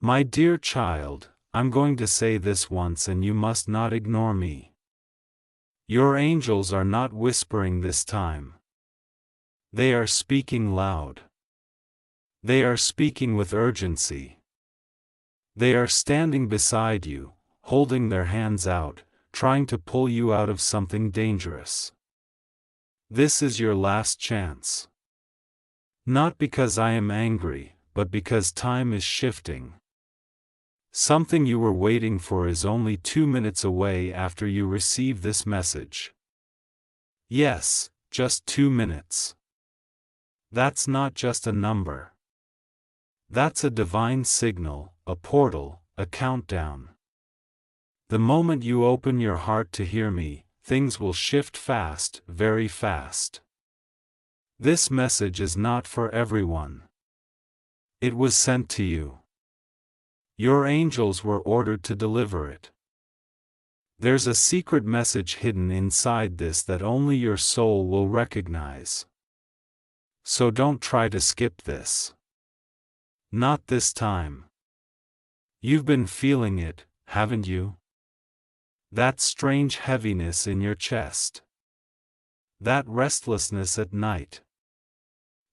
My dear child, I'm going to say this once and you must not ignore me. Your angels are not whispering this time. They are speaking loud. They are speaking with urgency. They are standing beside you, holding their hands out, trying to pull you out of something dangerous. This is your last chance. Not because I am angry, but because time is shifting. Something you were waiting for is only 2 minutes away after you receive this message. Yes, just 2 minutes. That's not just a number. That's a divine signal, a portal, a countdown. The moment you open your heart to hear me, things will shift fast, very fast. This message is not for everyone. It was sent to you. Your angels were ordered to deliver it. There's a secret message hidden inside this that only your soul will recognize. So don't try to skip this. Not this time. You've been feeling it, haven't you? That strange heaviness in your chest. That restlessness at night.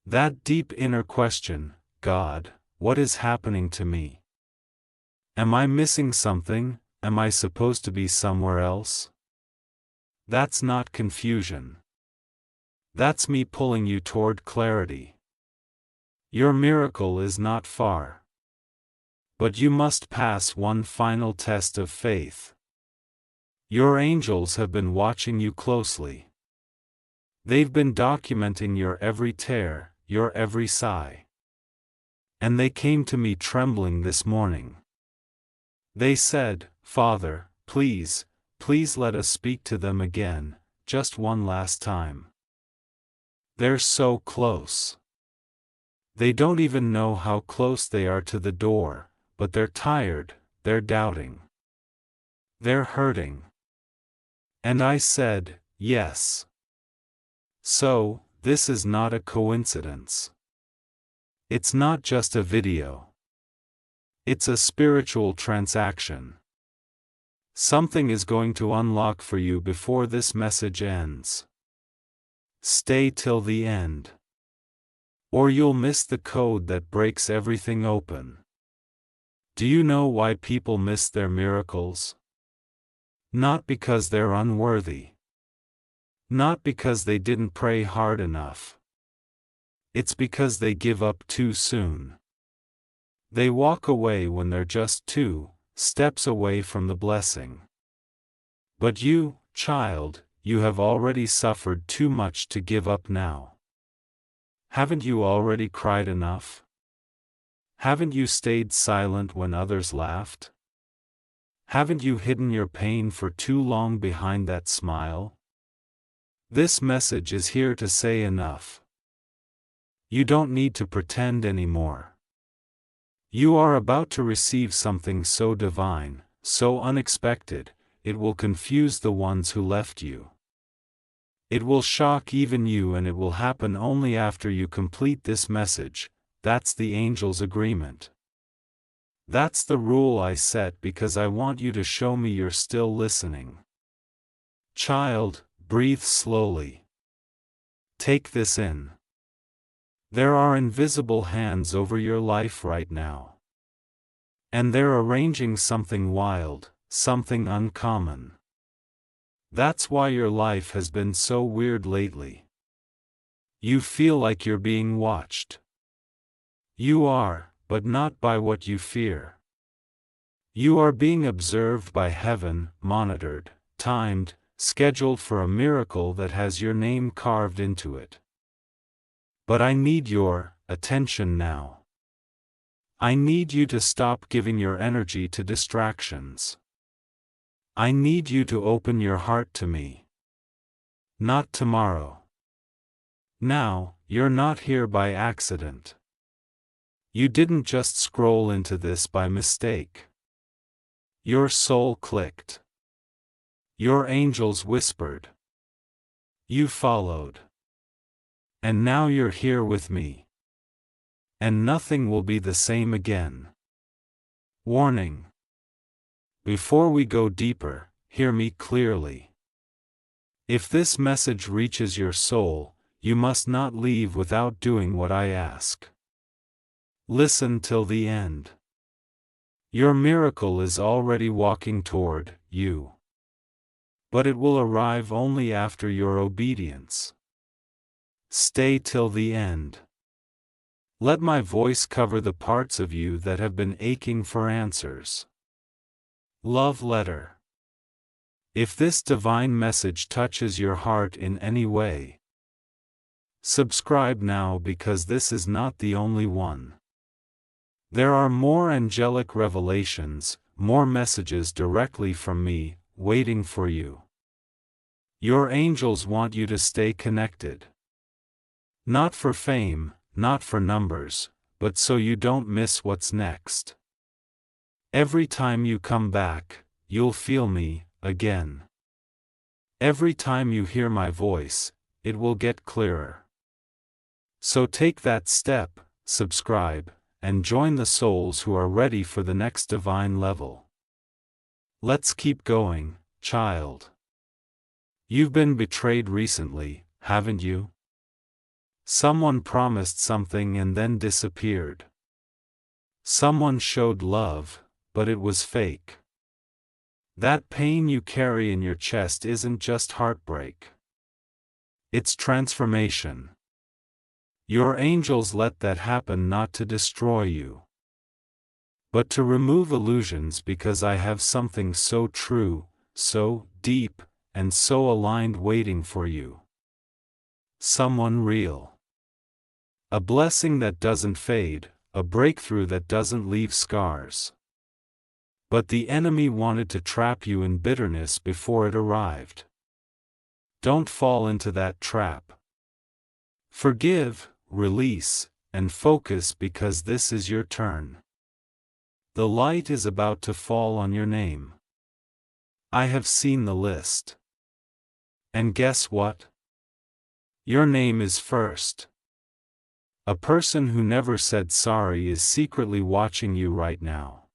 That deep inner question, God, what is happening to me? Am I missing something? Am I supposed to be somewhere else? That's not confusion. That's me pulling you toward clarity. Your miracle is not far. But you must pass one final test of faith. Your angels have been watching you closely. They've been documenting your every tear, your every sigh. And they came to me trembling this morning. They said, Father, please, please let us speak to them again, just one last time. They're so close. They don't even know how close they are to the door, but they're tired, they're doubting. They're hurting. And I said, yes. So, this is not a coincidence. It's not just a video. It's a spiritual transaction. Something is going to unlock for you before this message ends. Stay till the end. Or you'll miss the code that breaks everything open. Do you know why people miss their miracles? Not because they're unworthy. Not because they didn't pray hard enough. It's because they give up too soon. They walk away when they're just 2 steps away from the blessing. But you, child, you have already suffered too much to give up now. Haven't you already cried enough? Haven't you stayed silent when others laughed? Haven't you hidden your pain for too long behind that smile? This message is here to say enough. You don't need to pretend anymore. You are about to receive something so divine, so unexpected, it will confuse the ones who left you. It will shock even you, and it will happen only after you complete this message. That's the angel's agreement. That's the rule I set because I want you to show me you're still listening. Child, breathe slowly. Take this in. There are invisible hands over your life right now. And they're arranging something wild, something uncommon. That's why your life has been so weird lately. You feel like you're being watched. You are, but not by what you fear. You are being observed by heaven, monitored, timed, scheduled for a miracle that has your name carved into it. But I need your attention now. I need you to stop giving your energy to distractions. I need you to open your heart to me. Not tomorrow. Now, you're not here by accident. You didn't just scroll into this by mistake. Your soul clicked. Your angels whispered. You followed. And now you're here with me. And nothing will be the same again. Warning. Before we go deeper, hear me clearly. If this message reaches your soul, you must not leave without doing what I ask. Listen till the end. Your miracle is already walking toward you. But it will arrive only after your obedience. Stay till the end. Let my voice cover the parts of you that have been aching for answers. Love letter. If this divine message touches your heart in any way, subscribe now, because this is not the only one. There are more angelic revelations, more messages directly from me, waiting for you. Your angels want you to stay connected. Not for fame, not for numbers, but so you don't miss what's next. Every time you come back, you'll feel me again. Every time you hear my voice, it will get clearer. So take that step, subscribe, and join the souls who are ready for the next divine level. Let's keep going, child. You've been betrayed recently, haven't you? Someone promised something and then disappeared. Someone showed love, but it was fake. That pain you carry in your chest isn't just heartbreak. It's transformation. Your angels let that happen not to destroy you, but to remove illusions, because I have something so true, so deep, and so aligned waiting for you. Someone real. A blessing that doesn't fade, a breakthrough that doesn't leave scars. But the enemy wanted to trap you in bitterness before it arrived. Don't fall into that trap. Forgive, release, and focus, because this is your turn. The light is about to fall on your name. I have seen the list. And guess what? Your name is first. A person who never said sorry is secretly watching you right now.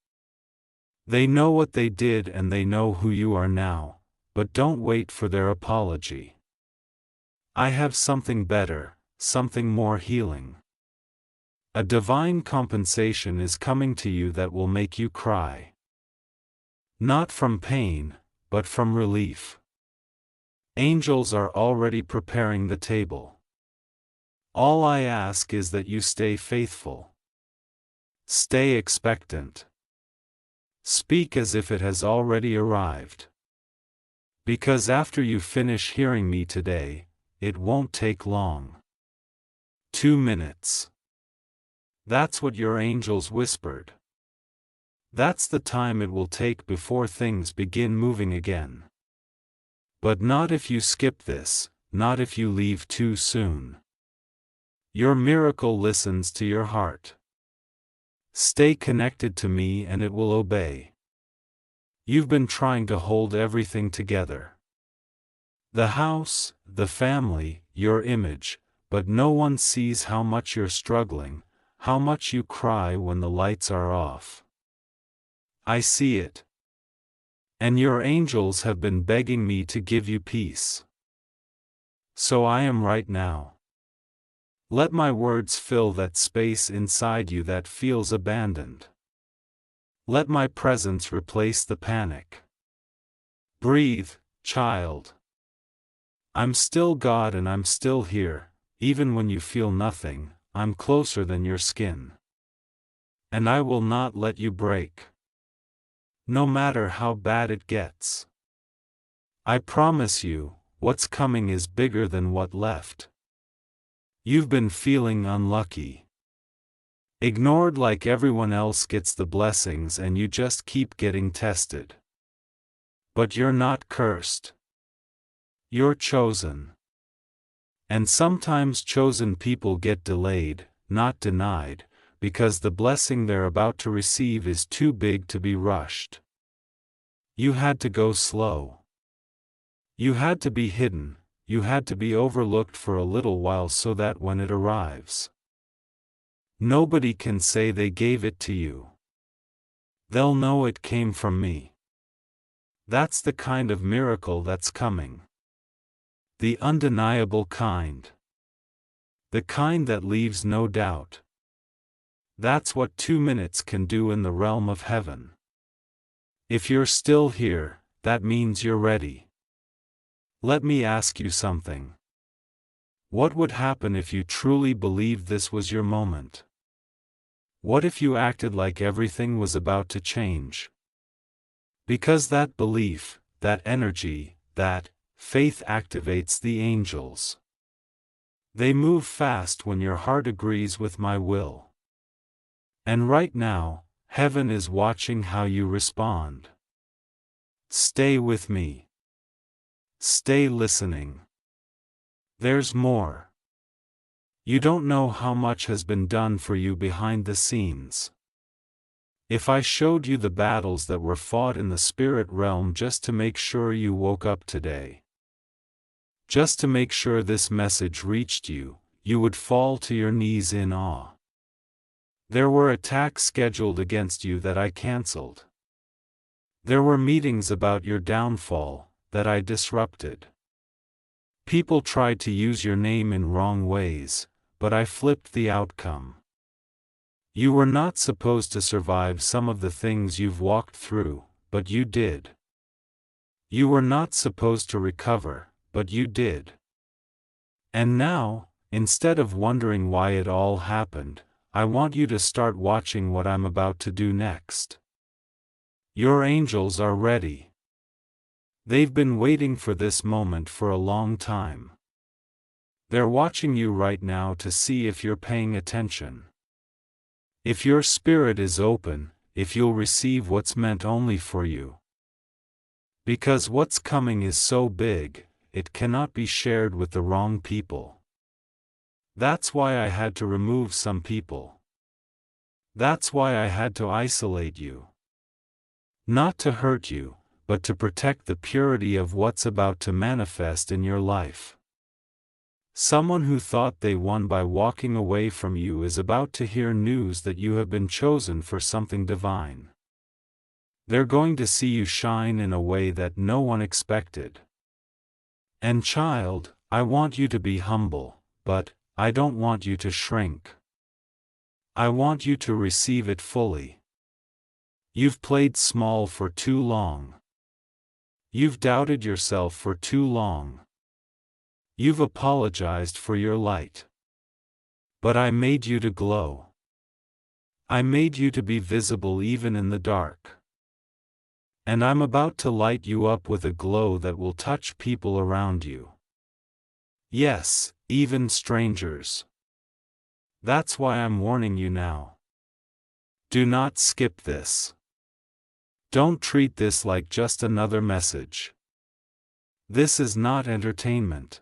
They know what they did and they know who you are now, but don't wait for their apology. I have something better, something more healing. A divine compensation is coming to you that will make you cry. Not from pain, but from relief. Angels are already preparing the table. All I ask is that you stay faithful. Stay expectant. Speak as if it has already arrived. Because after you finish hearing me today, it won't take long. 2 minutes. That's what your angels whispered. That's the time it will take before things begin moving again. But not if you skip this, not if you leave too soon. Your miracle listens to your heart. Stay connected to me and it will obey. You've been trying to hold everything together. The house, the family, your image, but no one sees how much you're struggling, how much you cry when the lights are off. I see it. And your angels have been begging me to give you peace. So I am right now. Let my words fill that space inside you that feels abandoned. Let my presence replace the panic. Breathe, child. I'm still God and I'm still here, even when you feel nothing, I'm closer than your skin. And I will not let you break. No matter how bad it gets. I promise you, what's coming is bigger than what left. You've been feeling unlucky. Ignored like everyone else gets the blessings and you just keep getting tested. But you're not cursed. You're chosen. And sometimes chosen people get delayed, not denied, because the blessing they're about to receive is too big to be rushed. You had to go slow. You had to be hidden. You had to be overlooked for a little while so that when it arrives, nobody can say they gave it to you. They'll know it came from me. That's the kind of miracle that's coming. The undeniable kind. The kind that leaves no doubt. That's what 2 minutes can do in the realm of heaven. If you're still here, that means you're ready. Let me ask you something. What would happen if you truly believed this was your moment? What if you acted like everything was about to change? Because that belief, that energy, that faith activates the angels. They move fast when your heart agrees with my will. And right now, heaven is watching how you respond. Stay with me. Stay listening. There's more. You don't know how much has been done for you behind the scenes. If I showed you the battles that were fought in the spirit realm just to make sure you woke up today, just to make sure this message reached you, you would fall to your knees in awe. There were attacks scheduled against you that I canceled. There were meetings about your downfall that I disrupted. People tried to use your name in wrong ways, but I flipped the outcome. You were not supposed to survive some of the things you've walked through, but you did. You were not supposed to recover, but you did. And now, instead of wondering why it all happened, I want you to start watching what I'm about to do next. Your angels are ready. They've been waiting for this moment for a long time. They're watching you right now to see if you're paying attention. If your spirit is open, if you'll receive what's meant only for you. Because what's coming is so big, it cannot be shared with the wrong people. That's why I had to remove some people. That's why I had to isolate you. Not to hurt you, but to protect the purity of what's about to manifest in your life. Someone who thought they won by walking away from you is about to hear news that you have been chosen for something divine. They're going to see you shine in a way that no one expected. And child, I want you to be humble, but I don't want you to shrink. I want you to receive it fully. You've played small for too long. You've doubted yourself for too long. You've apologized for your light. But I made you to glow. I made you to be visible even in the dark. And I'm about to light you up with a glow that will touch people around you. Yes, even strangers. That's why I'm warning you now. Do not skip this. Don't treat this like just another message. This is not entertainment.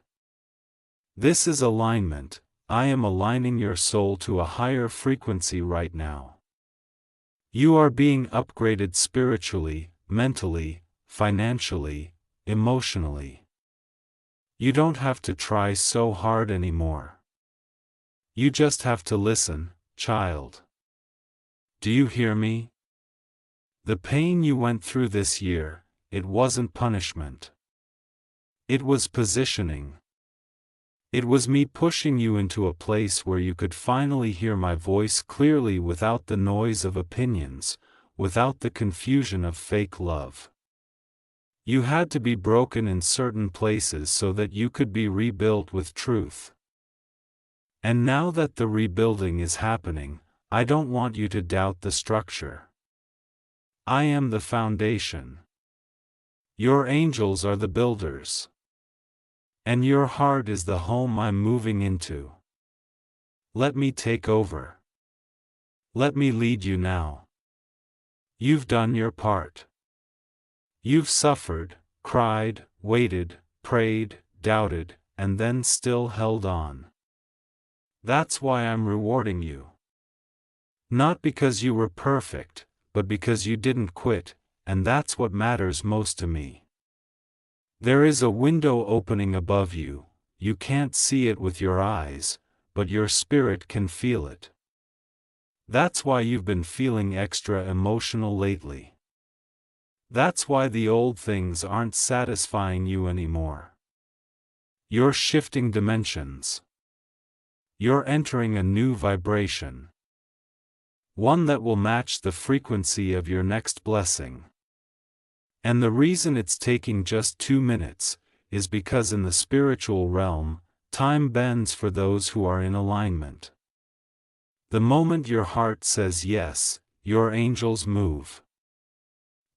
This is alignment. I am aligning your soul to a higher frequency right now. You are being upgraded spiritually, mentally, financially, emotionally. You don't have to try so hard anymore. You just have to listen, child. Do you hear me? The pain you went through this year, it wasn't punishment. It was positioning. It was me pushing you into a place where you could finally hear my voice clearly without the noise of opinions, without the confusion of fake love. You had to be broken in certain places so that you could be rebuilt with truth. And now that the rebuilding is happening, I don't want you to doubt the structure. I am the foundation. Your angels are the builders. And your heart is the home I'm moving into. Let me take over. Let me lead you now. You've done your part. You've suffered, cried, waited, prayed, doubted, and then still held on. That's why I'm rewarding you. Not because you were perfect, but because you didn't quit, and that's what matters most to me. There is a window opening above you. You can't see it with your eyes, but your spirit can feel it. That's why you've been feeling extra emotional lately. That's why the old things aren't satisfying you anymore. You're shifting dimensions. You're entering a new vibration. One that will match the frequency of your next blessing. And the reason it's taking just 2 minutes is because in the spiritual realm, time bends for those who are in alignment. The moment your heart says yes, your angels move.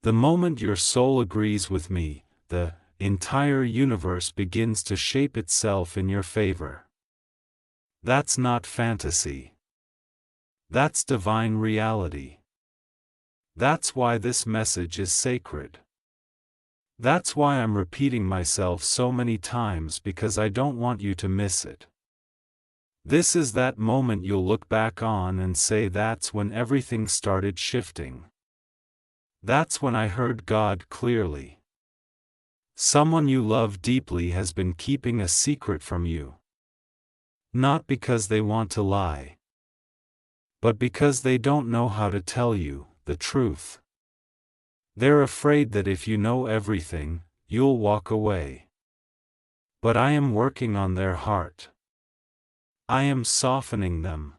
The moment your soul agrees with me, the entire universe begins to shape itself in your favor. That's not fantasy. That's divine reality. That's why this message is sacred. That's why I'm repeating myself so many times, because I don't want you to miss it. This is that moment you'll look back on and say, that's when everything started shifting. That's when I heard God clearly. Someone you love deeply has been keeping a secret from you. Not because they want to lie, but because they don't know how to tell you the truth. They're afraid that if you know everything, you'll walk away. But I am working on their heart. I am softening them.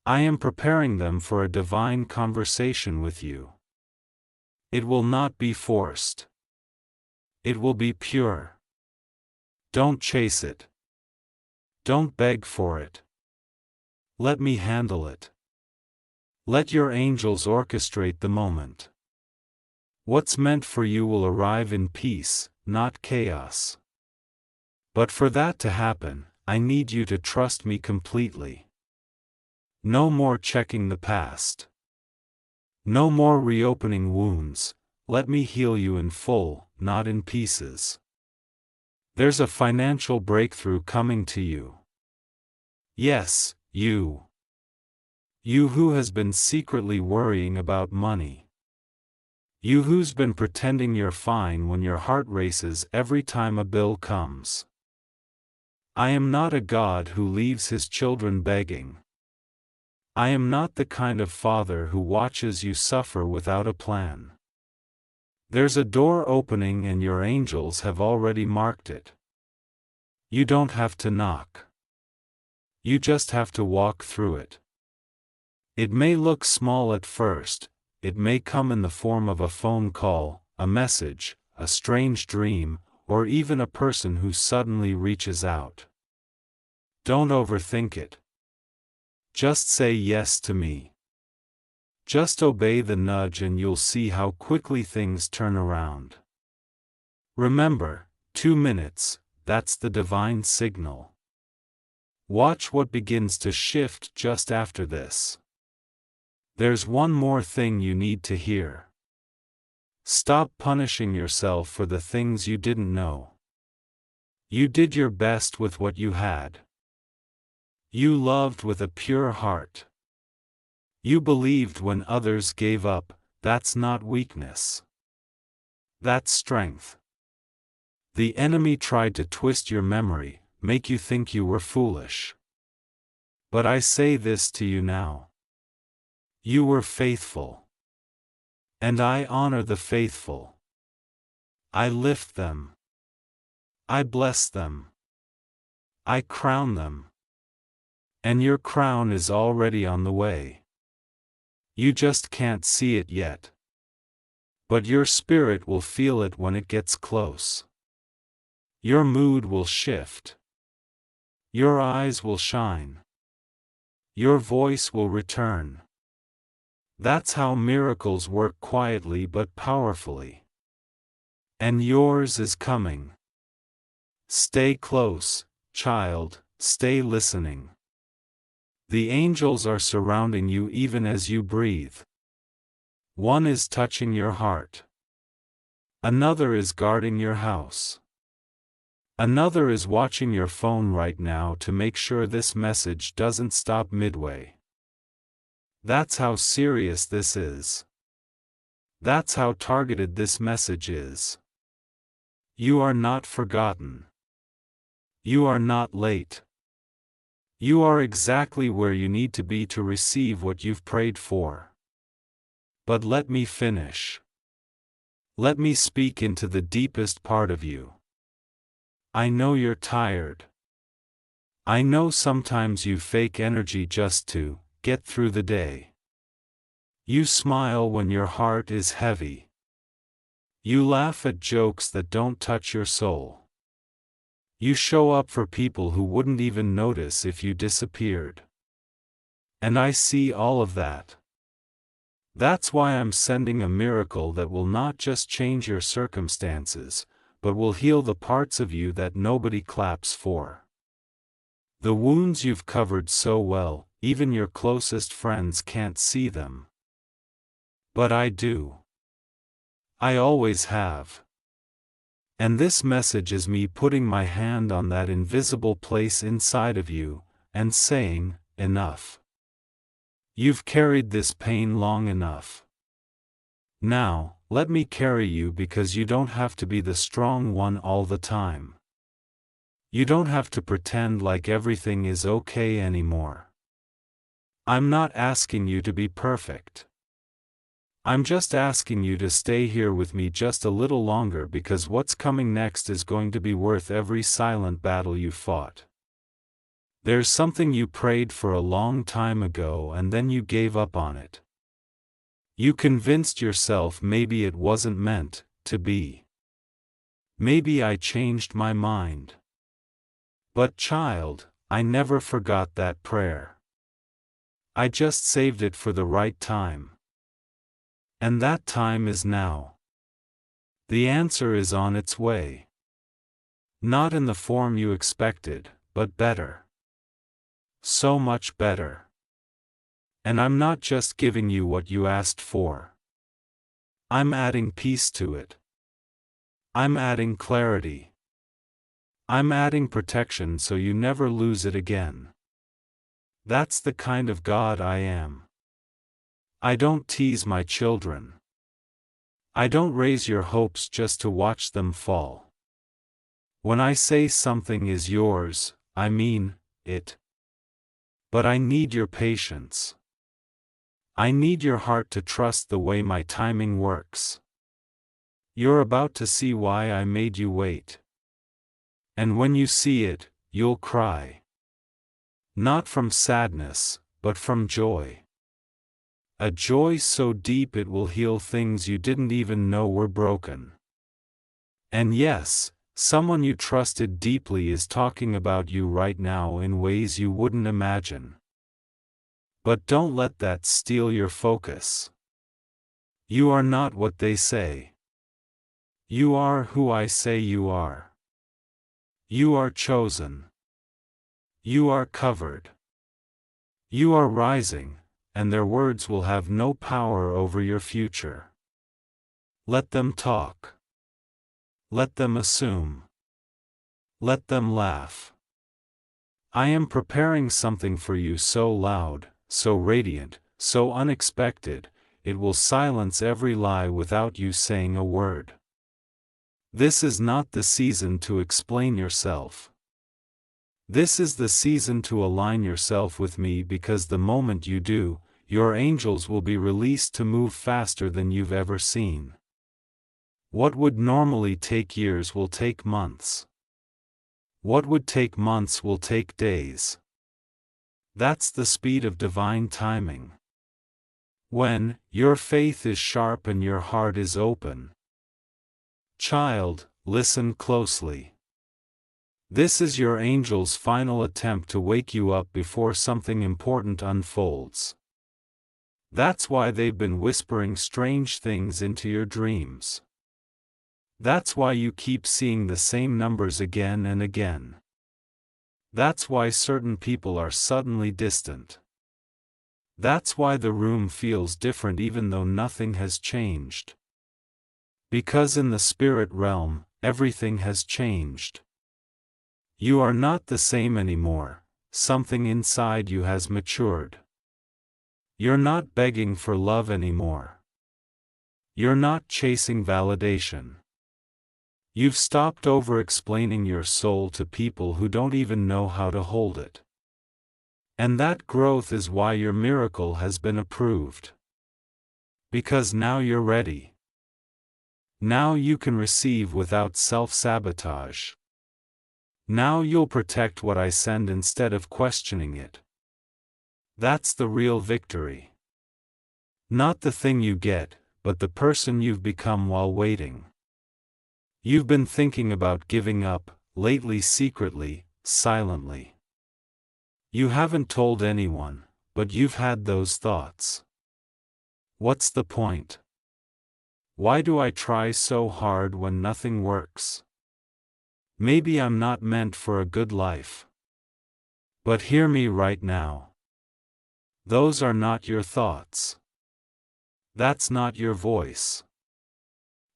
I am preparing them for a divine conversation with you. It will not be forced. It will be pure. Don't chase it. Don't beg for it. Let me handle it. Let your angels orchestrate the moment. What's meant for you will arrive in peace, not chaos. But for that to happen, I need you to trust me completely. No more checking the past. No more reopening wounds. Let me heal you in full, not in pieces. There's a financial breakthrough coming to you. Yes, you. You who has been secretly worrying about money. You who's been pretending you're fine when your heart races every time a bill comes. I am not a God who leaves his children begging. I am not the kind of father who watches you suffer without a plan. There's a door opening and your angels have already marked it. You don't have to knock. You just have to walk through it. It may look small at first. It may come in the form of a phone call, a message, a strange dream, or even a person who suddenly reaches out. Don't overthink it. Just say yes to me. Just obey the nudge and you'll see how quickly things turn around. Remember, 2 minutes, that's the divine signal. Watch what begins to shift just after this. There's one more thing you need to hear. Stop punishing yourself for the things you didn't know. You did your best with what you had. You loved with a pure heart. You believed when others gave up. That's not weakness. That's strength. The enemy tried to twist your memory, make you think you were foolish. But I say this to you now. You were faithful. And I honor the faithful. I lift them. I bless them. I crown them. And your crown is already on the way. You just can't see it yet. But your spirit will feel it when it gets close. Your mood will shift. Your eyes will shine. Your voice will return. That's how miracles work quietly but powerfully. And yours is coming. Stay close, child, stay listening. The angels are surrounding you even as you breathe. One is touching your heart. Another is guarding your house. Another is watching your phone right now to make sure this message doesn't stop midway. That's how serious this is. That's how targeted this message is. You are not forgotten. You are not late. You are exactly where you need to be to receive what you've prayed for. But let me finish. Let me speak into the deepest part of you. I know you're tired. I know sometimes you fake energy just to get through the day. You smile when your heart is heavy. You laugh at jokes that don't touch your soul. You show up for people who wouldn't even notice if you disappeared. And I see all of that. That's why I'm sending a miracle that will not just change your circumstances, but will heal the parts of you that nobody claps for. The wounds you've covered so well, even your closest friends can't see them. But I do. I always have. And this message is me putting my hand on that invisible place inside of you, and saying, enough. You've carried this pain long enough. Now, let me carry you because you don't have to be the strong one all the time. You don't have to pretend like everything is okay anymore. I'm not asking you to be perfect. I'm just asking you to stay here with me just a little longer because what's coming next is going to be worth every silent battle you fought. There's something you prayed for a long time ago and then you gave up on it. You convinced yourself maybe it wasn't meant to be. Maybe I changed my mind. But child, I never forgot that prayer. I just saved it for the right time. And that time is now. The answer is on its way. Not in the form you expected, but better. So much better. And I'm not just giving you what you asked for. I'm adding peace to it. I'm adding clarity. I'm adding protection so you never lose it again. That's the kind of God I am. I don't tease my children. I don't raise your hopes just to watch them fall. When I say something is yours, I mean it. But I need your patience. I need your heart to trust the way my timing works. You're about to see why I made you wait. And when you see it, you'll cry. Not from sadness, but from joy. A joy so deep it will heal things you didn't even know were broken. And yes, someone you trusted deeply is talking about you right now in ways you wouldn't imagine. But don't let that steal your focus. You are not what they say. You are who I say you are. You are chosen. You are covered. You are rising, and their words will have no power over your future. Let them talk. Let them assume. Let them laugh. I am preparing something for you so loud, so radiant, so unexpected, it will silence every lie without you saying a word. This is not the season to explain yourself. This is the season to align yourself with me because the moment you do, your angels will be released to move faster than you've ever seen. What would normally take years will take months. What would take months will take days. That's the speed of divine timing. When your faith is sharp and your heart is open. Child, listen closely. This is your angel's final attempt to wake you up before something important unfolds. That's why they've been whispering strange things into your dreams. That's why you keep seeing the same numbers again and again. That's why certain people are suddenly distant. That's why the room feels different even though nothing has changed. Because in the spirit realm, everything has changed. You are not the same anymore, something inside you has matured. You're not begging for love anymore. You're not chasing validation. You've stopped over-explaining your soul to people who don't even know how to hold it. And that growth is why your miracle has been approved. Because now you're ready. Now you can receive without self-sabotage. Now you'll protect what I send instead of questioning it. That's the real victory. Not the thing you get, but the person you've become while waiting. You've been thinking about giving up, lately secretly, silently. You haven't told anyone, but you've had those thoughts. What's the point? Why do I try so hard when nothing works? Maybe I'm not meant for a good life. But hear me right now. Those are not your thoughts. That's not your voice.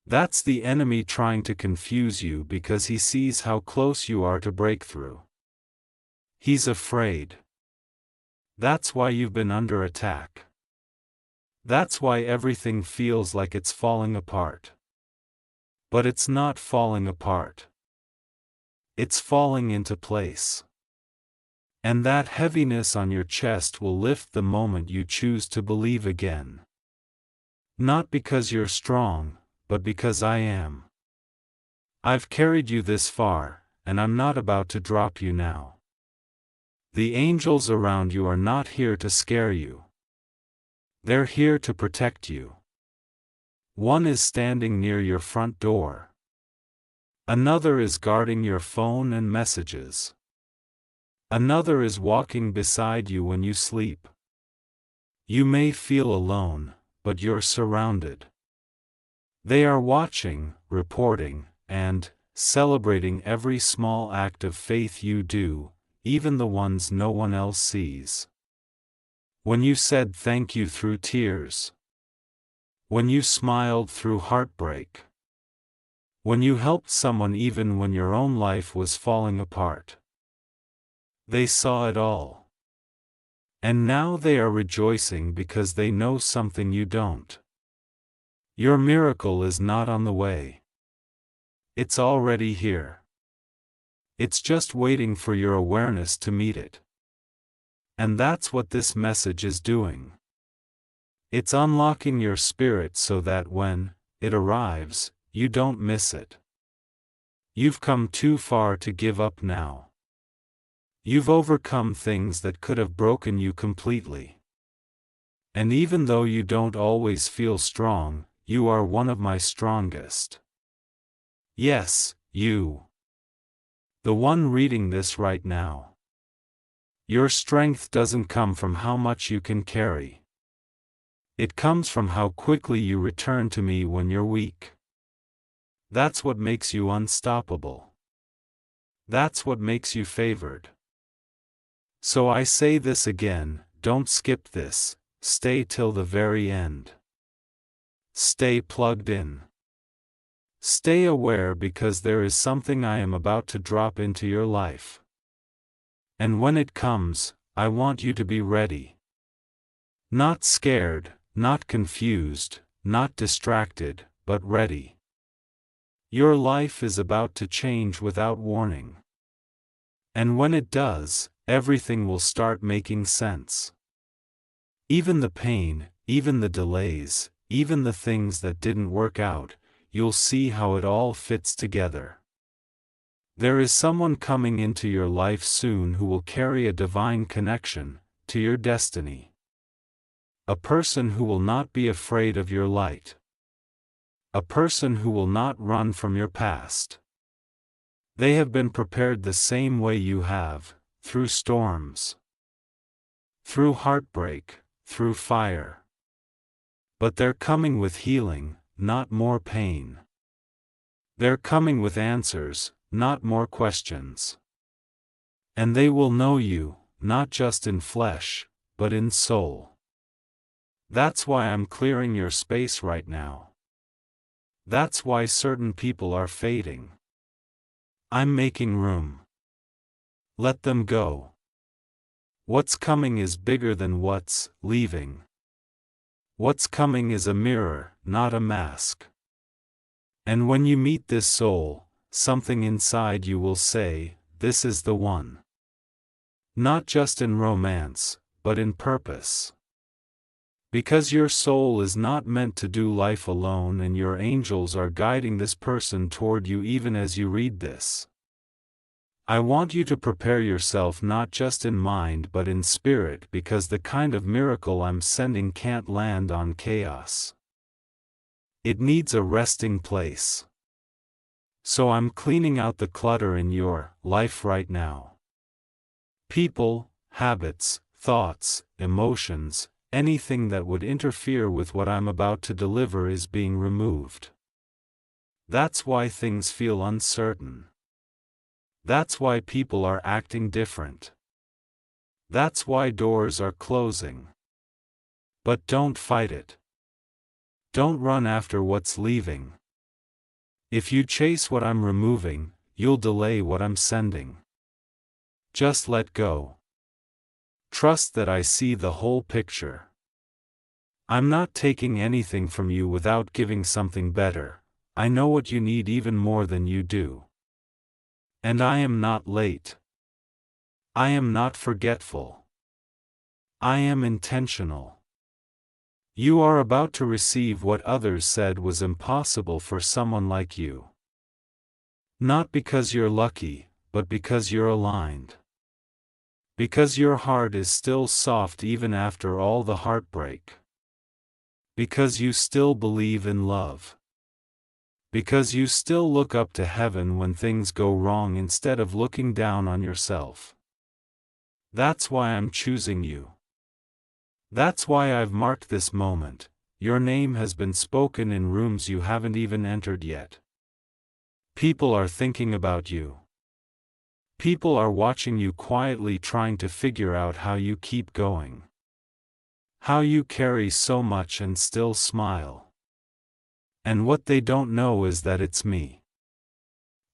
That's the enemy trying to confuse you because he sees how close you are to breakthrough. He's afraid. That's why you've been under attack. That's why everything feels like it's falling apart. But it's not falling apart. It's falling into place. And that heaviness on your chest will lift the moment you choose to believe again. Not because you're strong, but because I am. I've carried you this far, and I'm not about to drop you now. The angels around you are not here to scare you. They're here to protect you. One is standing near your front door. Another is guarding your phone and messages. Another is walking beside you when you sleep. You may feel alone, but you're surrounded. They are watching, reporting, and celebrating every small act of faith you do, even the ones no one else sees. When you said thank you through tears. When you smiled through heartbreak. When you helped someone even when your own life was falling apart. They saw it all. And now they are rejoicing because they know something you don't. Your miracle is not on the way. It's already here. It's just waiting for your awareness to meet it. And that's what this message is doing. It's unlocking your spirit so that when it arrives, you don't miss it. You've come too far to give up now. You've overcome things that could have broken you completely. And even though you don't always feel strong, you are one of my strongest. Yes, you. The one reading this right now. Your strength doesn't come from how much you can carry. It comes from how quickly you return to me when you're weak. That's what makes you unstoppable. That's what makes you favored. So I say this again, don't skip this, stay till the very end. Stay plugged in. Stay aware because there is something I am about to drop into your life. And when it comes, I want you to be ready. Not scared, not confused, not distracted, but ready. Your life is about to change without warning. And when it does, everything will start making sense. Even the pain, even the delays, even the things that didn't work out, you'll see how it all fits together. There is someone coming into your life soon who will carry a divine connection to your destiny. A person who will not be afraid of your light. A person who will not run from your past. They have been prepared the same way you have, through storms. Through heartbreak, through fire. But they're coming with healing, not more pain. They're coming with answers, not more questions. And they will know you, not just in flesh, but in soul. That's why I'm clearing your space right now. That's why certain people are fading. I'm making room. Let them go. What's coming is bigger than what's leaving. What's coming is a mirror, not a mask. And when you meet this soul, something inside you will say, this is the one. Not just in romance, but in purpose. Because your soul is not meant to do life alone, and your angels are guiding this person toward you even as you read this. I want you to prepare yourself not just in mind but in spirit, because the kind of miracle I'm sending can't land on chaos. It needs a resting place. So I'm cleaning out the clutter in your life right now. People, habits, thoughts, emotions, anything that would interfere with what I'm about to deliver is being removed. That's why things feel uncertain. That's why people are acting different. That's why doors are closing. But don't fight it. Don't run after what's leaving. If you chase what I'm removing, you'll delay what I'm sending. Just let go. Trust that I see the whole picture. I'm not taking anything from you without giving something better. I know what you need even more than you do. And I am not late. I am not forgetful. I am intentional. You are about to receive what others said was impossible for someone like you. Not because you're lucky, but because you're aligned. Because your heart is still soft even after all the heartbreak. Because you still believe in love. Because you still look up to heaven when things go wrong instead of looking down on yourself. That's why I'm choosing you. That's why I've marked this moment. Your name has been spoken in rooms you haven't even entered yet. People are thinking about you. People are watching you quietly, trying to figure out how you keep going. How you carry so much and still smile. And what they don't know is that it's me.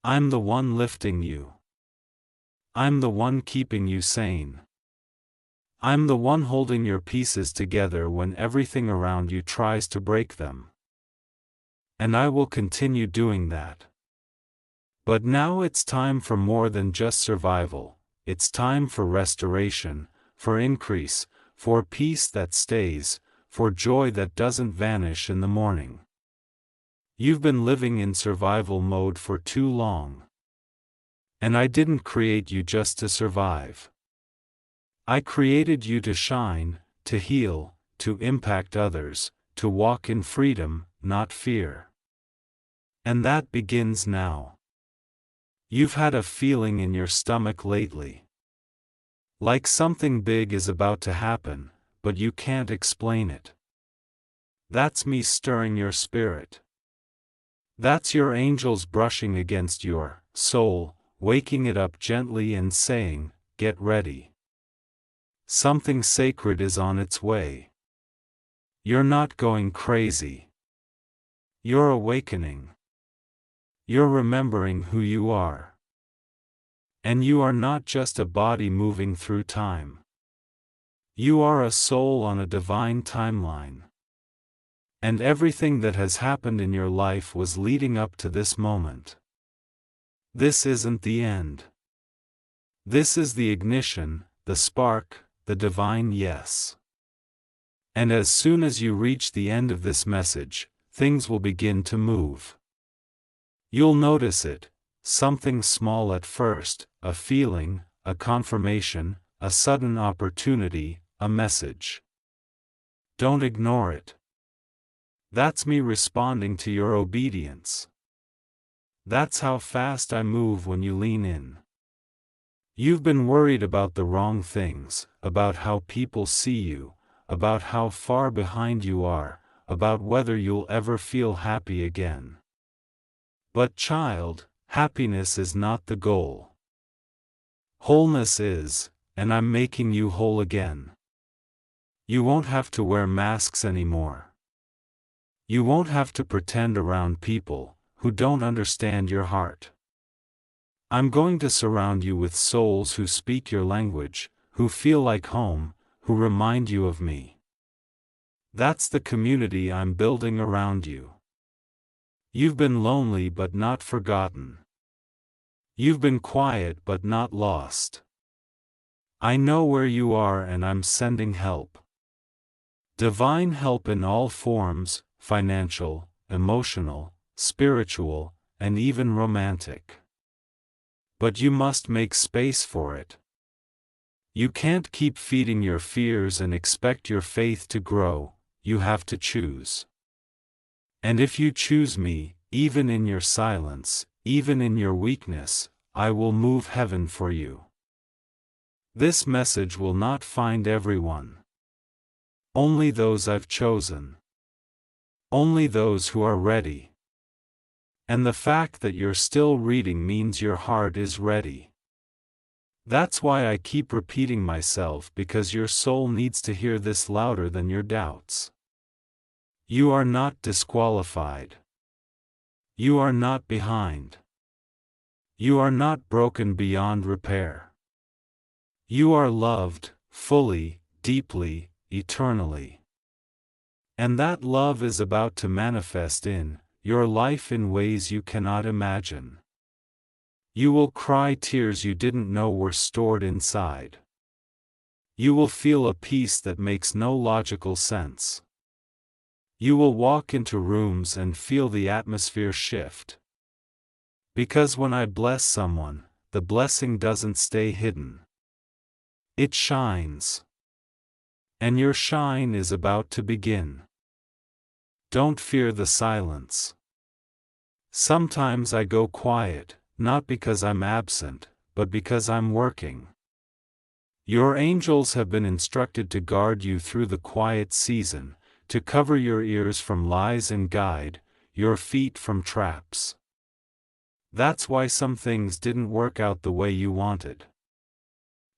I'm the one lifting you. I'm the one keeping you sane. I'm the one holding your pieces together when everything around you tries to break them. And I will continue doing that. But now it's time for more than just survival. It's time for restoration, for increase, for peace that stays, for joy that doesn't vanish in the morning. You've been living in survival mode for too long. And I didn't create you just to survive. I created you to shine, to heal, to impact others, to walk in freedom, not fear. And that begins now. You've had a feeling in your stomach lately. Like something big is about to happen, but you can't explain it. That's me stirring your spirit. That's your angels brushing against your soul, waking it up gently and saying, "Get ready. Something sacred is on its way." You're not going crazy. You're awakening. You're remembering who you are. And you are not just a body moving through time. You are a soul on a divine timeline. And everything that has happened in your life was leading up to this moment. This isn't the end. This is the ignition, the spark, the divine yes. And as soon as you reach the end of this message, things will begin to move. You'll notice it, something small at first, a feeling, a confirmation, a sudden opportunity, a message. Don't ignore it. That's me responding to your obedience. That's how fast I move when you lean in. You've been worried about the wrong things, about how people see you, about how far behind you are, about whether you'll ever feel happy again. But child, happiness is not the goal. Wholeness is, and I'm making you whole again. You won't have to wear masks anymore. You won't have to pretend around people who don't understand your heart. I'm going to surround you with souls who speak your language, who feel like home, who remind you of me. That's the community I'm building around you. You've been lonely but not forgotten. You've been quiet but not lost. I know where you are and I'm sending help. Divine help in all forms, financial, emotional, spiritual, and even romantic. But you must make space for it. You can't keep feeding your fears and expect your faith to grow, you have to choose. And if you choose me, even in your silence, even in your weakness, I will move heaven for you. This message will not find everyone. Only those I've chosen. Only those who are ready. And the fact that you're still reading means your heart is ready. That's why I keep repeating myself, because your soul needs to hear this louder than your doubts. You are not disqualified. You are not behind. You are not broken beyond repair. You are loved, fully, deeply, eternally. And that love is about to manifest in your life in ways you cannot imagine. You will cry tears you didn't know were stored inside. You will feel a peace that makes no logical sense. You will walk into rooms and feel the atmosphere shift. Because when I bless someone, the blessing doesn't stay hidden. It shines. And your shine is about to begin. Don't fear the silence. Sometimes I go quiet, not because I'm absent, but because I'm working. Your angels have been instructed to guard you through the quiet season, to cover your ears from lies and guide your feet from traps. That's why some things didn't work out the way you wanted.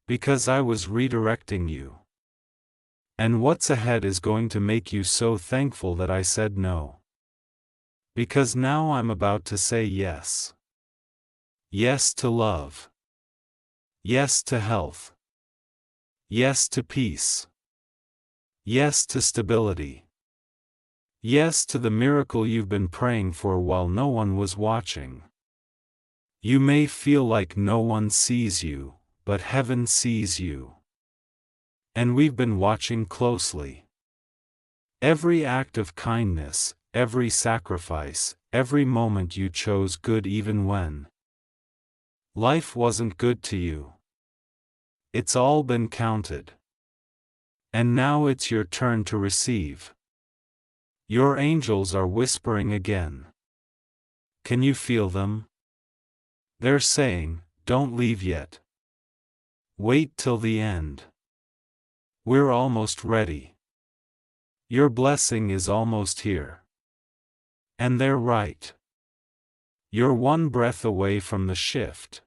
Because I was redirecting you. And what's ahead is going to make you so thankful that I said no. Because now I'm about to say yes. Yes to love. Yes to health. Yes to peace. Yes to stability. Yes to the miracle you've been praying for while no one was watching. You may feel like no one sees you, but heaven sees you. And we've been watching closely. Every act of kindness, every sacrifice, every moment you chose good even when life wasn't good to you. It's all been counted. And now it's your turn to receive. Your angels are whispering again. Can you feel them? They're saying, don't leave yet. Wait till the end. We're almost ready. Your blessing is almost here. And they're right. You're one breath away from the shift.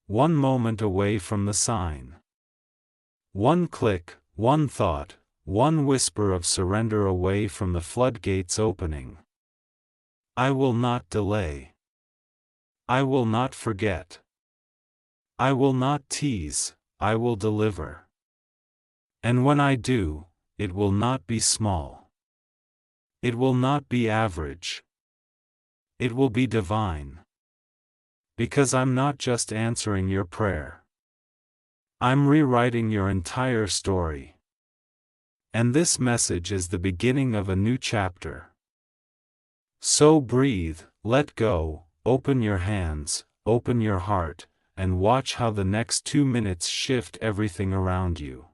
One moment away from the sign. One click, one thought, one whisper of surrender away from the floodgates opening. I will not delay. I will not forget. I will not tease, I will deliver. And when I do, it will not be small. It will not be average. It will be divine. Because I'm not just answering your prayer. I'm rewriting your entire story. And this message is the beginning of a new chapter. So breathe, let go, open your hands, open your heart, and watch how the next 2 minutes shift everything around you.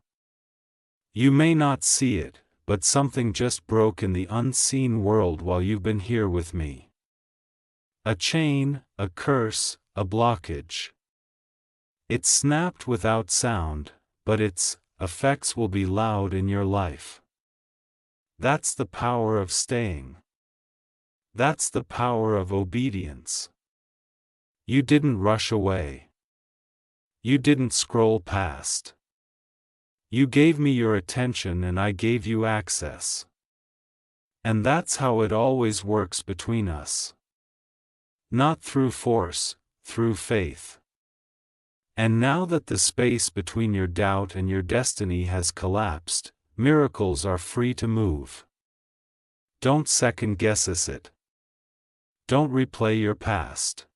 You may not see it, but something just broke in the unseen world while you've been here with me. A chain, a curse, a blockage. It snapped without sound, but its effects will be loud in your life. That's the power of staying. That's the power of obedience. You didn't rush away. You didn't scroll past. You gave me your attention and I gave you access. And that's how it always works between us. Not through force, through faith. And now that the space between your doubt and your destiny has collapsed, miracles are free to move. Don't second guess it. Don't replay your past.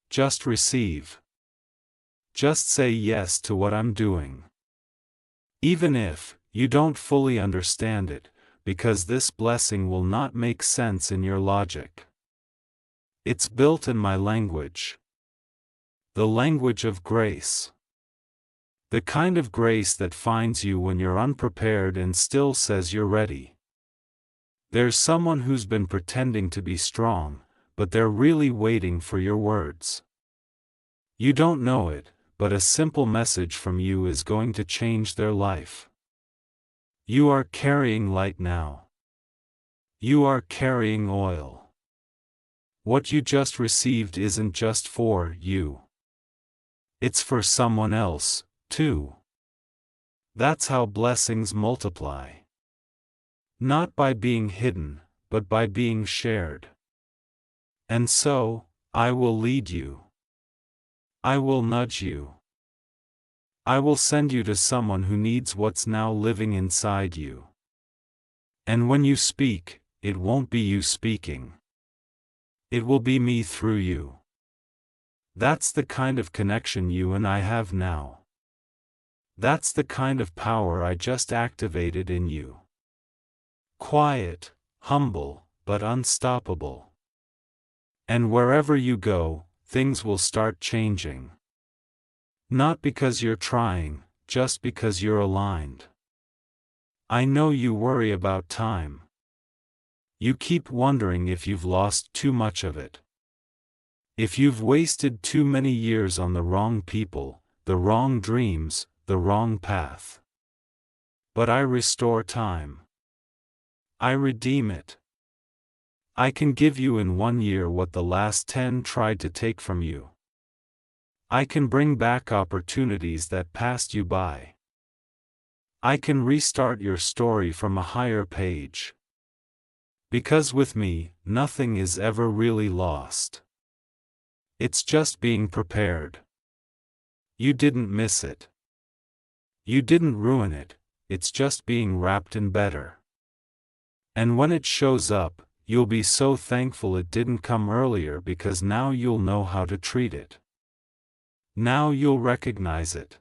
Just receive. just say yes to what I'm doing. Even if you don't fully understand it, because this blessing will not make sense in your logic. It's built in my language. The language of grace. The kind of grace that finds you when you're unprepared and still says you're ready. There's someone who's been pretending to be strong, but they're really waiting for your words. You don't know it, but a simple message from you is going to change their life. You are carrying light now. You are carrying oil. What you just received isn't just for you. It's for someone else, too. That's how blessings multiply. Not by being hidden, but by being shared. And so, I will lead you. I will nudge you. I will send you to someone who needs what's now living inside you. And when you speak, it won't be you speaking. It will be me through you. That's the kind of connection you and I have now. That's the kind of power I just activated in you. Quiet, humble, but unstoppable. And wherever you go, things will start changing. Not because you're trying, just because you're aligned. I know you worry about time. You keep wondering if you've lost too much of it. If you've wasted too many years on the wrong people, the wrong dreams, the wrong path. But I restore time. I redeem it. I can give you in 1 year what the last 10 tried to take from you. I can bring back opportunities that passed you by. I can restart your story from a higher page. Because with me, nothing is ever really lost. It's just being prepared. You didn't miss it. You didn't ruin it, it's just being wrapped in better. And when it shows up, you'll be so thankful it didn't come earlier because now you'll know how to treat it. Now you'll recognize it.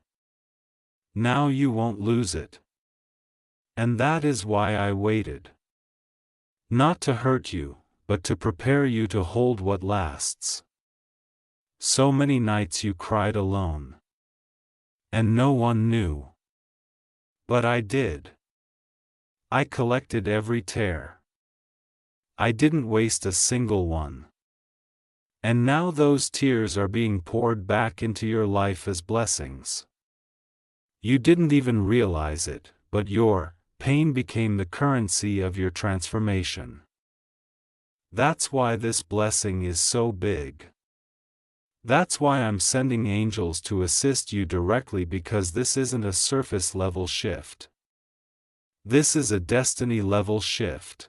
Now you won't lose it. And that is why I waited. Not to hurt you, but to prepare you to hold what lasts. So many nights you cried alone. And no one knew. But I did. I collected every tear. I didn't waste a single one. And now those tears are being poured back into your life as blessings. You didn't even realize it, but your pain became the currency of your transformation. That's why this blessing is so big. That's why I'm sending angels to assist you directly, because this isn't a surface level shift. This is a destiny level shift.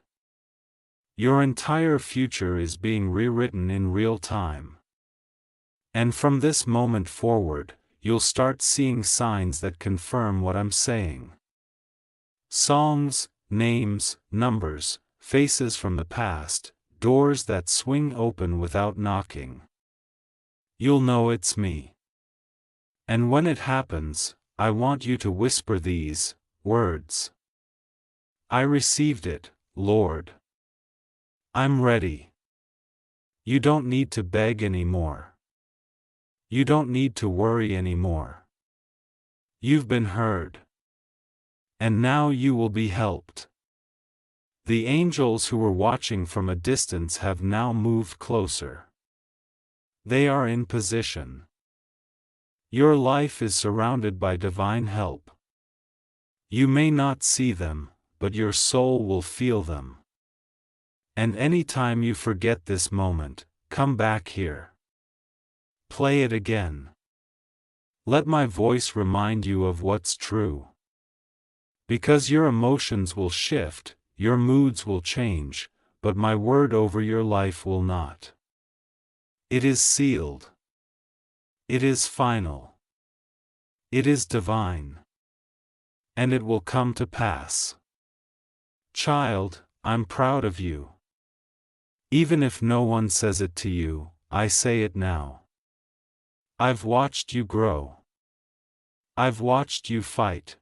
Your entire future is being rewritten in real time. And from this moment forward, you'll start seeing signs that confirm what I'm saying. Songs, names, numbers, faces from the past, doors that swing open without knocking. You'll know it's me. And when it happens, I want you to whisper these words. I received it, Lord. I'm ready. You don't need to beg anymore. You don't need to worry anymore. You've been heard. And now you will be helped. The angels who were watching from a distance have now moved closer. They are in position. Your life is surrounded by divine help. You may not see them, but your soul will feel them. And anytime you forget this moment, come back here. Play it again. Let my voice remind you of what's true. Because your emotions will shift, your moods will change, but my word over your life will not. It is sealed. It is final. It is divine. And it will come to pass. Child, I'm proud of you. Even if no one says it to you, I say it now. I've watched you grow. I've watched you fight.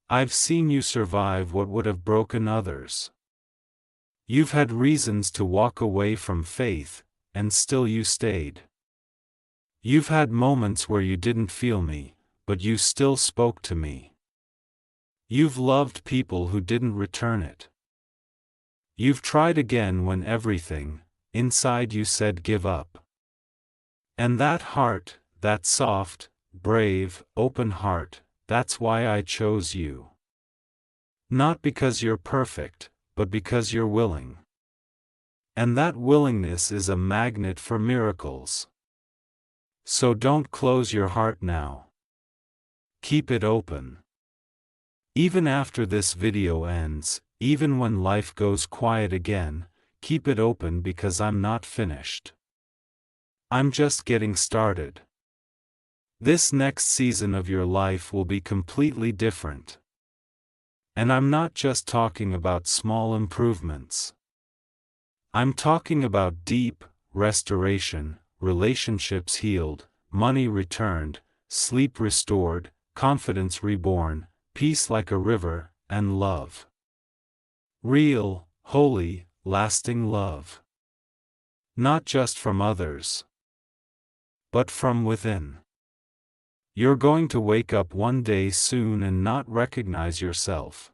I've seen you survive what would have broken others. You've had reasons to walk away from faith, and still you stayed. You've had moments where you didn't feel me, but you still spoke to me. You've loved people who didn't return it. You've tried again when everything, inside you said give up. And that heart, that soft, brave, open heart, that's why I chose you. Not because you're perfect, but because you're willing. And that willingness is a magnet for miracles. So don't close your heart now. Keep it open. Even after this video ends, even when life goes quiet again, keep it open because I'm not finished. I'm just getting started. This next season of your life will be completely different. And I'm not just talking about small improvements. I'm talking about deep restoration, relationships healed, money returned, sleep restored, confidence reborn, peace like a river, and love. Real, holy, lasting love. Not just from others, but from within. You're going to wake up one day soon and not recognize yourself.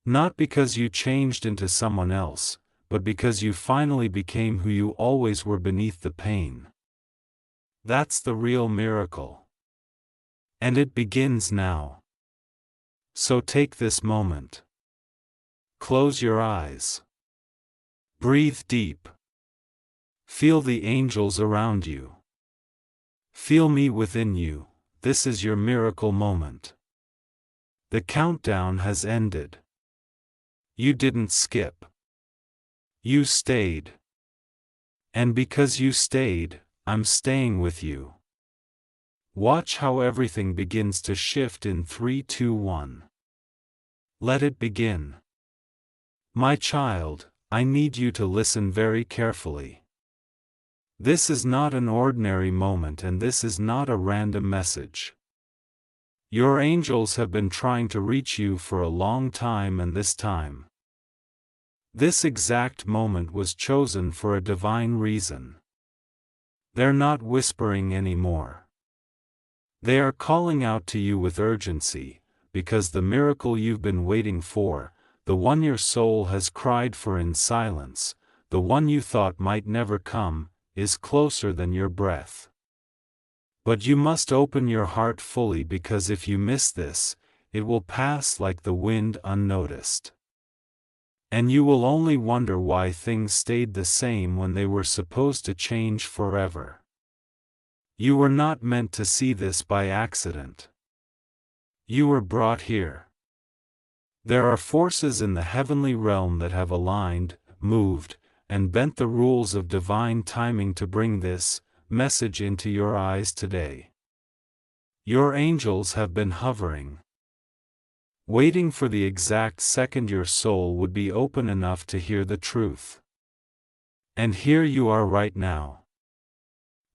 Not because you changed into someone else, but because you finally became who you always were beneath the pain. That's the real miracle. And it begins now. So take this moment. Close your eyes. Breathe deep. Feel the angels around you. Feel me within you. This is your miracle moment. The countdown has ended. You didn't skip. You stayed. And because you stayed, I'm staying with you. Watch how everything begins to shift in 3, 2, 1. Let it begin. My child, I need you to listen very carefully. This is not an ordinary moment and this is not a random message. Your angels have been trying to reach you for a long time, and this exact moment was chosen for a divine reason. They're not whispering anymore. They are calling out to you with urgency, because the miracle you've been waiting for, the one your soul has cried for in silence, the one you thought might never come, is closer than your breath. But you must open your heart fully, because if you miss this, it will pass like the wind unnoticed. And you will only wonder why things stayed the same when they were supposed to change forever. You were not meant to see this by accident. You were brought here. There are forces in the heavenly realm that have aligned, moved, and bent the rules of divine timing to bring this message into your eyes today. Your angels have been hovering, waiting for the exact second your soul would be open enough to hear the truth. And here you are right now.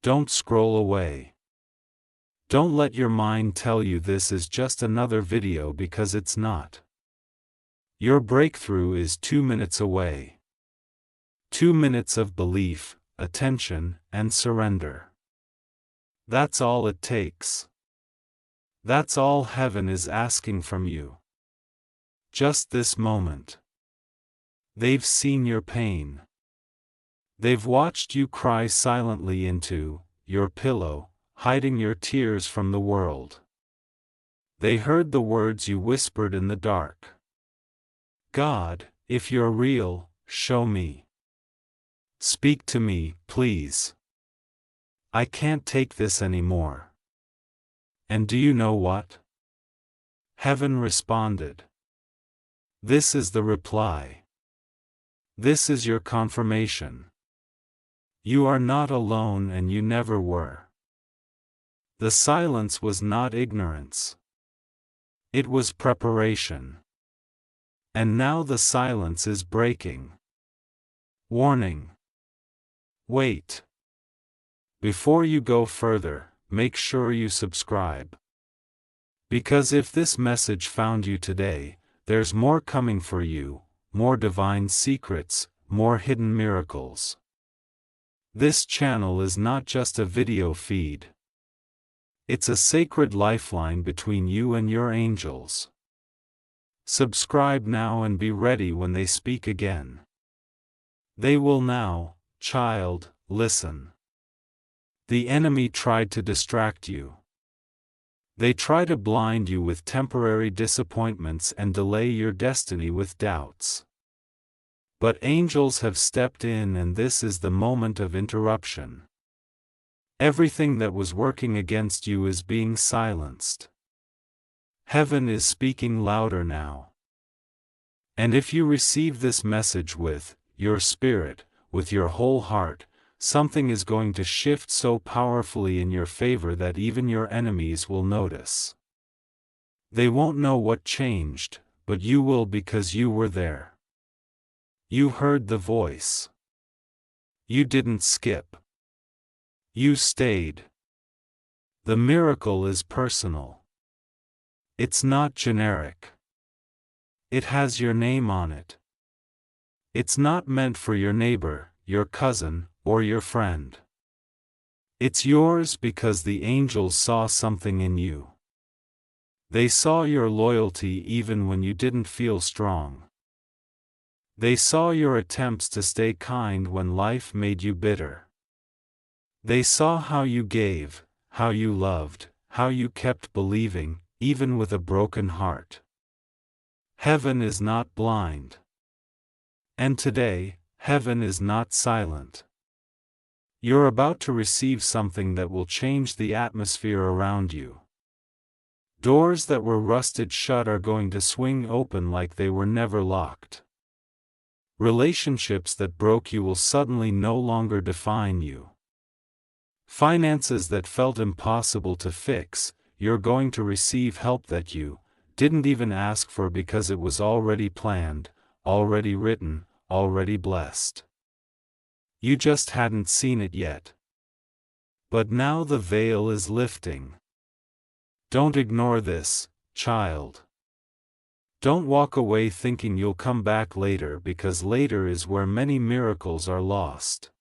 Don't scroll away. Don't let your mind tell you this is just another video, because it's not. Your breakthrough is 2 minutes away. 2 minutes of belief, attention, and surrender. That's all it takes. That's all heaven is asking from you. Just this moment. They've seen your pain. They've watched you cry silently into your pillow, hiding your tears from the world. They heard the words you whispered in the dark. God, if you're real, show me. Speak to me, please. I can't take this anymore. And do you know what? Heaven responded. This is the reply. This is your confirmation. You are not alone, and you never were. The silence was not ignorance. It was preparation. And now the silence is breaking. Warning. Wait. Before you go further, make sure you subscribe. Because if this message found you today, there's more coming for you, more divine secrets, more hidden miracles. This channel is not just a video feed. It's a sacred lifeline between you and your angels. Subscribe now and be ready when they speak again. They will now, child, listen. The enemy tried to distract you. They try to blind you with temporary disappointments and delay your destiny with doubts. But angels have stepped in, and this is the moment of interruption. Everything that was working against you is being silenced. Heaven is speaking louder now. And if you receive this message with your spirit, with your whole heart, something is going to shift so powerfully in your favor that even your enemies will notice. They won't know what changed, but you will, because you were there. You heard the voice. You didn't skip. You stayed. The miracle is personal. It's not generic. It has your name on it. It's not meant for your neighbor, your cousin, or your friend. It's yours because the angels saw something in you. They saw your loyalty even when you didn't feel strong. They saw your attempts to stay kind when life made you bitter. They saw how you gave, how you loved, how you kept believing, even with a broken heart. Heaven is not blind. And today, heaven is not silent. You're about to receive something that will change the atmosphere around you. Doors that were rusted shut are going to swing open like they were never locked. Relationships that broke you will suddenly no longer define you. Finances that felt impossible to fix, you're going to receive help that you didn't even ask for because it was already planned, already written, already blessed. You just hadn't seen it yet. But now the veil is lifting. Don't ignore this, child. Don't walk away thinking you'll come back later, because later is where many miracles are lost.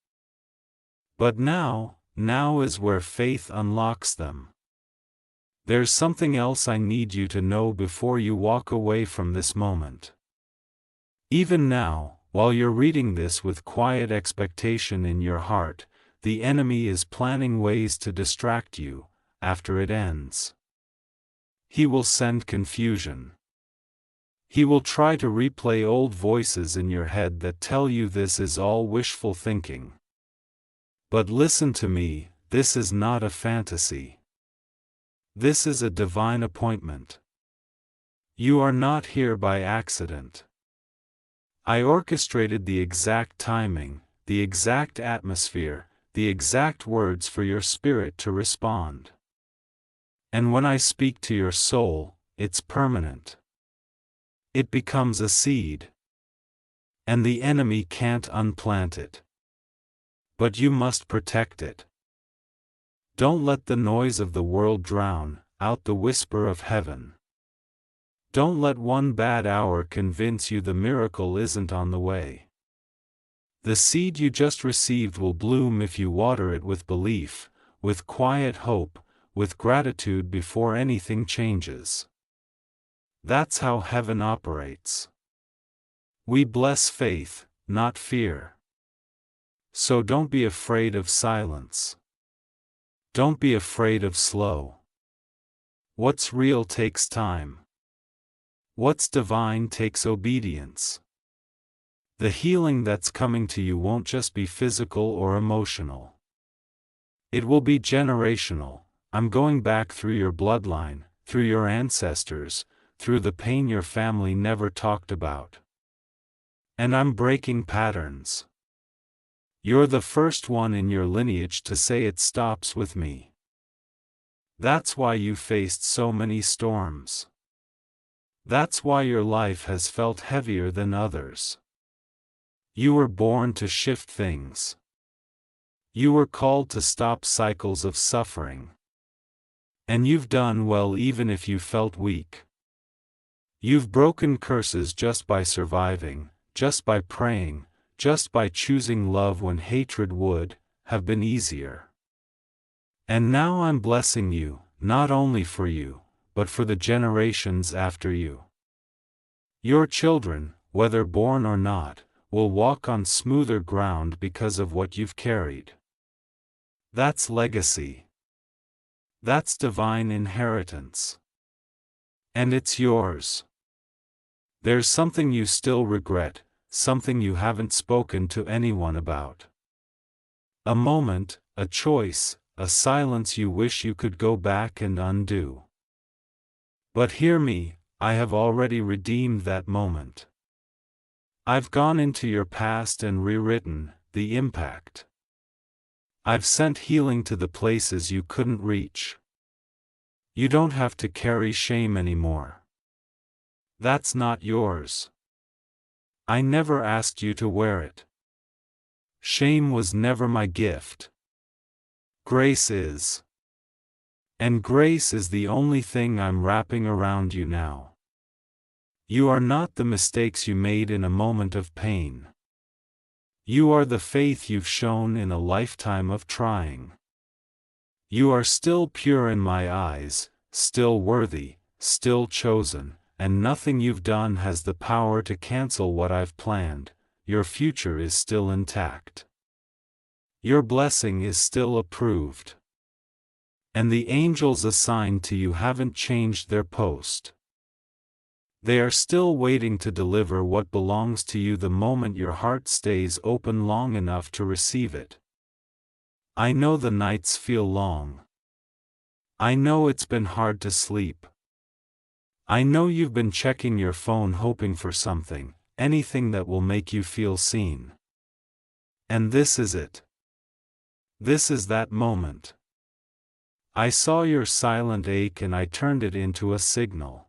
But now is where faith unlocks them. There's something else I need you to know before you walk away from this moment. Even now, while you're reading this with quiet expectation in your heart, the enemy is planning ways to distract you after it ends. He will send confusion. He will try to replay old voices in your head that tell you this is all wishful thinking. But listen to me, this is not a fantasy. This is a divine appointment. You are not here by accident. I orchestrated the exact timing, the exact atmosphere, the exact words for your spirit to respond. And when I speak to your soul, it's permanent. It becomes a seed. And the enemy can't unplant it. But you must protect it. Don't let the noise of the world drown out the whisper of heaven. Don't let one bad hour convince you the miracle isn't on the way. The seed you just received will bloom if you water it with belief, with quiet hope, with gratitude before anything changes. That's how heaven operates. We bless faith, not fear. So don't be afraid of silence. Don't be afraid of slow. What's real takes time. What's divine takes obedience. The healing that's coming to you won't just be physical or emotional. It will be generational. I'm going back through your bloodline, through your ancestors, through the pain your family never talked about. And I'm breaking patterns. You're the first one in your lineage to say it stops with me. That's why you faced so many storms. That's why your life has felt heavier than others. You were born to shift things. You were called to stop cycles of suffering. And you've done well even if you felt weak. You've broken curses just by surviving, just by praying, just by choosing love when hatred would have been easier. And now I'm blessing you, not only for you, but for the generations after you. Your children, whether born or not, will walk on smoother ground because of what you've carried. That's legacy. That's divine inheritance. And it's yours. There's something you still regret, something you haven't spoken to anyone about. A moment, a choice, a silence you wish you could go back and undo. But hear me, I have already redeemed that moment. I've gone into your past and rewritten the impact. I've sent healing to the places you couldn't reach. You don't have to carry shame anymore. That's not yours. I never asked you to wear it. Shame was never my gift. Grace is. And grace is the only thing I'm wrapping around you now. You are not the mistakes you made in a moment of pain. You are the faith you've shown in a lifetime of trying. You are still pure in my eyes, still worthy, still chosen, and nothing you've done has the power to cancel what I've planned. Your future is still intact. Your blessing is still approved. And the angels assigned to you haven't changed their post. They are still waiting to deliver what belongs to you the moment your heart stays open long enough to receive it. I know the nights feel long. I know it's been hard to sleep. I know you've been checking your phone hoping for something, anything that will make you feel seen. And this is it. This is that moment. I saw your silent ache and I turned it into a signal.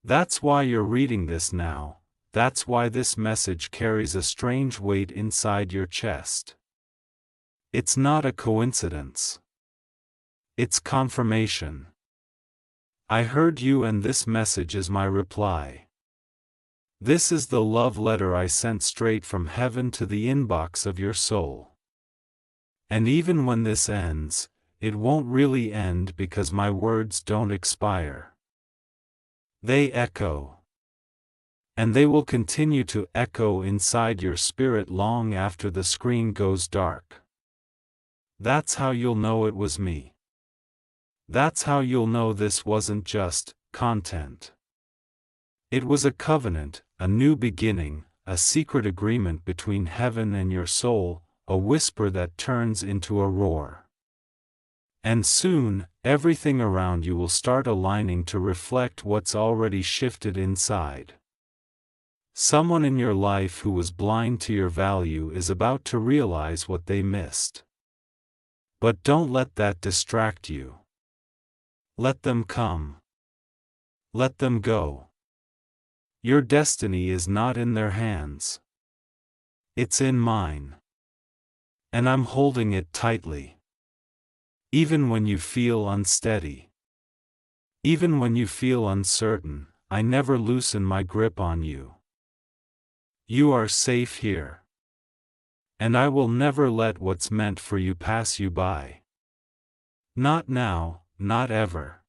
That's why you're reading this now, that's why this message carries a strange weight inside your chest. It's not a coincidence. It's confirmation. I heard you and this message is my reply. This is the love letter I sent straight from heaven to the inbox of your soul. And even when this ends, it won't really end because my words don't expire. They echo. And they will continue to echo inside your spirit long after the screen goes dark. That's how you'll know it was me. That's how you'll know this wasn't just content. It was a covenant, a new beginning, a secret agreement between heaven and your soul, a whisper that turns into a roar. And soon, everything around you will start aligning to reflect what's already shifted inside. Someone in your life who was blind to your value is about to realize what they missed. But don't let that distract you. Let them come. Let them go. Your destiny is not in their hands. It's in mine. And I'm holding it tightly. Even when you feel unsteady. Even when you feel uncertain, I never loosen my grip on you. You are safe here. And I will never let what's meant for you pass you by. Not now, not ever.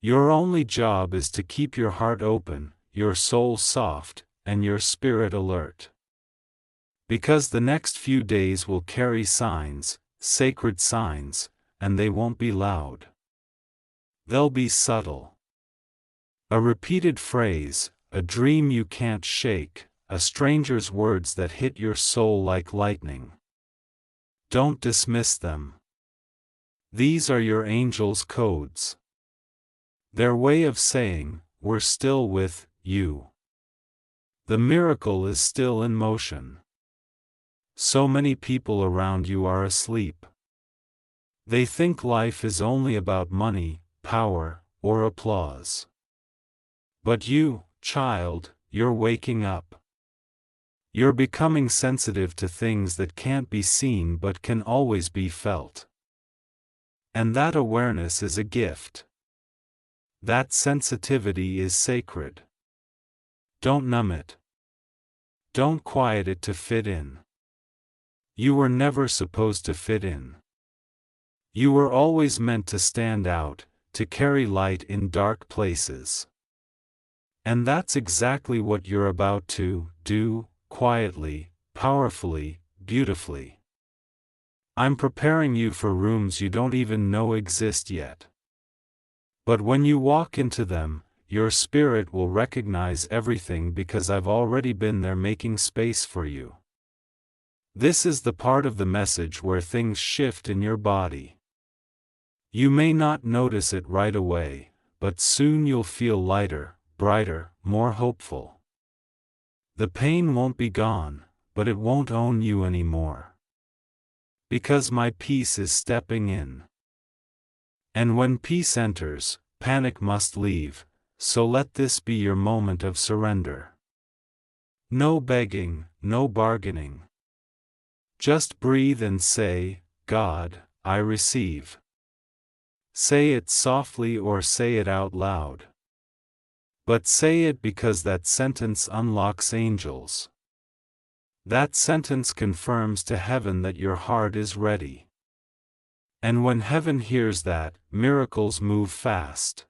Your only job is to keep your heart open, your soul soft, and your spirit alert. Because the next few days will carry signs, sacred signs, and they won't be loud. They'll be subtle. A repeated phrase, a dream you can't shake, a stranger's words that hit your soul like lightning. Don't dismiss them. These are your angels' codes. Their way of saying, we're still with you. The miracle is still in motion. So many people around you are asleep. They think life is only about money, power, or applause. But you, child, you're waking up. You're becoming sensitive to things that can't be seen but can always be felt. And that awareness is a gift. That sensitivity is sacred. Don't numb it. Don't quiet it to fit in. You were never supposed to fit in. You were always meant to stand out, to carry light in dark places. And that's exactly what you're about to do, quietly, powerfully, beautifully. I'm preparing you for rooms you don't even know exist yet. But when you walk into them, your spirit will recognize everything because I've already been there making space for you. This is the part of the message where things shift in your body. You may not notice it right away, but soon you'll feel lighter, brighter, more hopeful. The pain won't be gone, but it won't own you anymore. Because my peace is stepping in. And when peace enters, panic must leave, so let this be your moment of surrender. No begging, no bargaining. Just breathe and say, God, I receive. Say it softly or say it out loud. But say it because that sentence unlocks angels. That sentence confirms to heaven that your heart is ready. And when heaven hears that, miracles move fast.